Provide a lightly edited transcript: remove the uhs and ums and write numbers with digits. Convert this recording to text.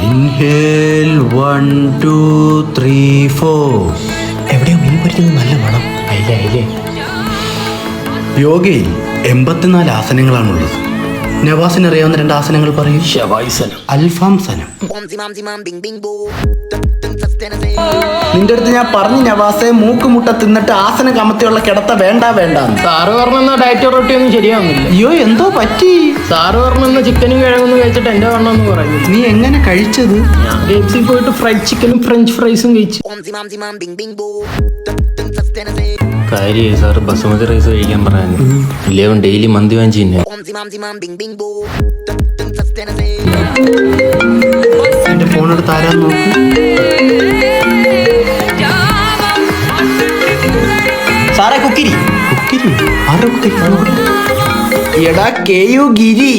Inhale 1 2 3 4. എവിടെയോ മീൻ പൊരിക്കുന്നത് നല്ല മണം. അയിലേ യോഗയിൽ 84 ആസനങ്ങളാണുള്ളത്. നവാസിന് അറിയാവുന്ന 2 ആസനങ്ങൾ പറയൂ. ശവായിസനം, അൽഫാം സനം. നിന്റെ അടുത്ത് ഞാൻ പറഞ്ഞു നവാസെ, മൂക്കുമുട്ട തിന്നിട്ട് ആസന കമത്തിയുള്ള കിടത്ത വേണ്ട വേണ്ടാന്ന്. സാറ് പറഞ്ഞ ഡയറ്റ് റൊട്ടി ഒന്നും ശരിയാവുന്നില്ല. അയ്യോ എന്തോ പറ്റി? സാറ് പറഞ്ഞ ചിക്കനും കിഴങ്ങൊന്നും കഴിച്ചിട്ട് എന്റെ വണ്ണമെന്ന് പറയുന്നു. നീ എങ്ങനെ കഴിച്ചത്? ഞാൻ KFC പോയിട്ട് ഫ്രൈഡ് ചിക്കനും ഫ്രഞ്ച് ഫ്രൈസും കഴിച്ചു. കാര്യം സാർ ബസുമതി റൈസ് കഴിക്കാൻ പറയാൻ ഇല്ലേ, ഡെയിലി മന്തി വാങ്ങിച്ചു തന്നെ. എന്റെ ഫോണെടുത്ത് ആരാ നോക്ക്. സാറേ കുക്കിരി. കുക്കിരി? ആരുടെ കുക്കിരി? എടാ KU ഗിരി.